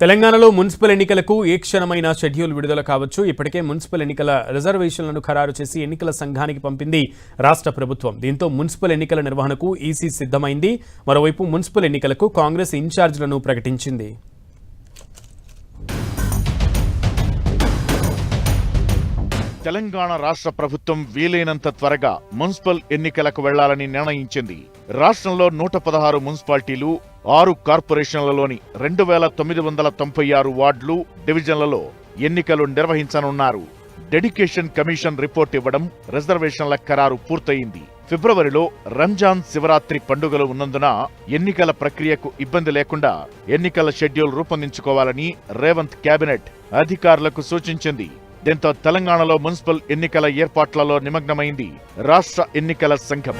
తెలంగాణలో మున్సిపల్ ఎన్నికలకు ఏ క్షణమైన షెడ్యూల్ విడుదల కావచ్చు. ఇప్పటికే మున్సిపల్ ఎన్నికల రిజర్వేషన్లను ఖరారు చేసి ఎన్నికల సంఘానికి పంపింది రాష్ట్ర ప్రభుత్వం. దీంతో మున్సిపల్ ఎన్నికల నిర్వహణకు ఈసీ సిద్ధమైంది. మరోవైపు మున్సిపల్ ఎన్నికలకు కాంగ్రెస్ ఇన్ఛార్జీలను ప్రకటించింది. తెలంగాణ రాష్ట్ర ప్రభుత్వం వీలైనంత త్వరగా మున్సిపల్ ఎన్నికలకు వెళ్లాలని నిర్ణయించింది. రాష్ట్రంలో 116 మున్సిపాలిటీలు, 6 కార్పొరేషన్లలోని 2996 వార్డులు, డివిజన్లలో ఎన్నికలు నిర్వహించనున్నారు. డెడికేషన్ కమిషన్ రిపోర్ట్ ఇవ్వడం, రిజర్వేషన్ల ఖరారు పూర్తయింది. ఫిబ్రవరిలో రంజాన్, శివరాత్రి పండుగలు ఉన్నందున ఎన్నికల ప్రక్రియకు ఇబ్బంది లేకుండా ఎన్నికల షెడ్యూల్ రూపొందించుకోవాలని రేవంత్ కేబినెట్ అధికారులకు సూచించింది. దీంతో తెలంగాణలో మున్సిపల్ ఎన్నికల ఏర్పాట్లలో నిమగ్నమైంది రాష్ట్ర ఎన్నికల సంఘం.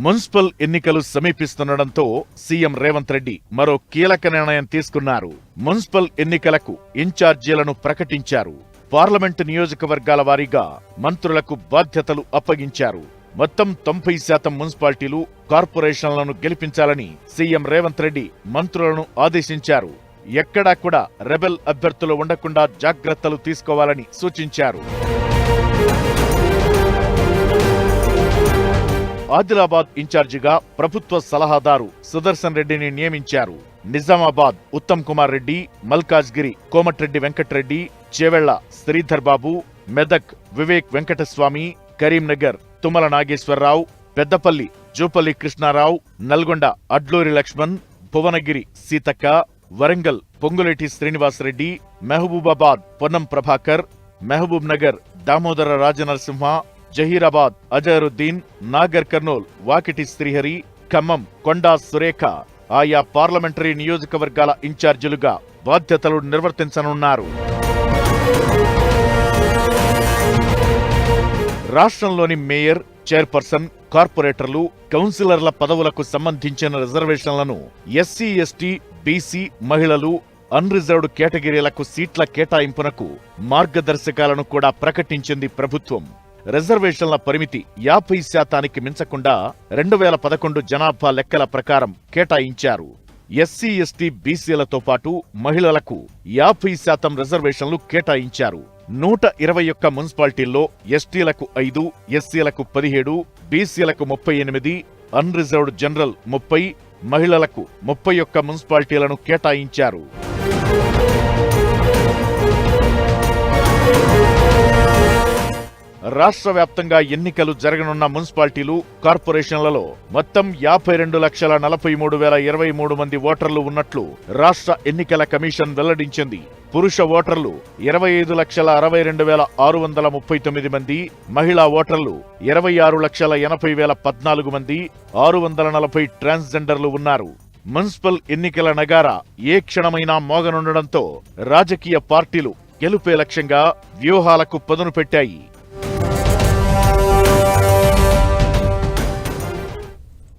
మున్సిపల్ ఎన్నికలు సమీపిస్తుండటంతో సీఎం రేవంత్ రెడ్డి మరో కీలక నిర్ణయం తీసుకున్నారు. మున్సిపల్ ఎన్నికలకు ఇన్ఛార్జీలను ప్రకటించారు. పార్లమెంటు నియోజకవర్గాల వారీగా మంత్రులకు బాధ్యతలు అప్పగించారు. మొత్తం 90% మున్సిపాలిటీలు, కార్పొరేషన్లను గెలిపించాలని సీఎం రేవంత్ రెడ్డి మంత్రులను ఆదేశించారు. ఎక్కడా కూడా రెబెల్ అభ్యర్థులు ఉండకుండా జాగ్రత్తలు తీసుకోవాలని సూచించారు. ఆదిలాబాద్ ఇన్ఛార్జిగా ప్రభుత్వ సలహాదారు సుదర్శన్ రెడ్డిని నియమించారు. నిజామాబాద్ ఉత్తమ్ కుమార్ రెడ్డి, మల్కాజ్గిరి కోమటిరెడ్డి వెంకటరెడ్డి, చేవెళ్ల శ్రీధర్ బాబు, మెదక్ వివేక్ వెంకటస్వామి, కరీంనగర్ తుమ్మల నాగేశ్వరరావు, పెద్దపల్లి జూపల్లి కృష్ణారావు, నల్గొండ అడ్లూరి లక్ష్మణ్, భువనగిరి సీతక్క, వరంగల్ పొంగులేటి శ్రీనివాసరెడ్డి, మహబూబాబాద్ పొన్నం ప్రభాకర్, మహబూబ్ నగర్ దామోదర రాజనరసింహ, జహీరాబాద్ అజరుద్దీన్, నాగర్ కర్నూల్ వాకిటి శ్రీహరి, ఖమ్మం కొండా సురేఖ ఆయా పార్లమెంటరీ నియోజకవర్గాల ఇన్ఛార్జీలుగా బాధ్యతలు నిర్వర్తించనున్నారు. రాష్ట్రంలోని మేయర్, చైర్పర్సన్, కార్పొరేటర్లు, కౌన్సిలర్ల పదవులకు సంబంధించిన రిజర్వేషన్లను ఎస్సీ, ఎస్టీ, బీసీ, మహిళలు, అన్రిజర్వ్డ్ కేటగిరీలకు సీట్ల కేటాయింపునకు మార్గదర్శకాలను కూడా ప్రకటించింది ప్రభుత్వం. రిజర్వేషన్ల పరిమితి 50% మించకుండా 2011 జనాభా లెక్కల ప్రకారం కేటాయించారు. ఎస్సీ, ఎస్టీ, బీసీలతో పాటు మహిళలకు 50% రిజర్వేషన్లు కేటాయించారు. 121 మున్సిపాలిటీల్లో ఎస్టీలకు 5, ఎస్సీలకు 17, బీసీలకు 38, అన్రిజర్వ్డ్ జనరల్ 30, మహిళలకు 31 మున్సిపాలిటీలను కేటాయించారు. రాష్ట్ర వ్యాప్తంగా ఎన్నికలు జరగనున్న మున్సిపాలిటీలు, కార్పొరేషన్లలో మొత్తం 52,43,023 మంది ఓటర్లు ఉన్నట్లు రాష్ట్ర ఎన్నికల కమిషన్ వెల్లడించింది. పురుష ఓటర్లు 25,62,639 మంది, మహిళా ఓటర్లు 26,80,014 మంది, 640 ట్రాన్స్జెండర్లు ఉన్నారు. మున్సిపల్ ఎన్నికల నగారా ఏ క్షణమైనా మోగనుండడంతో రాజకీయ పార్టీలు గెలుపే లక్ష్యంగా వ్యూహాలకు పదును పెట్టాయి.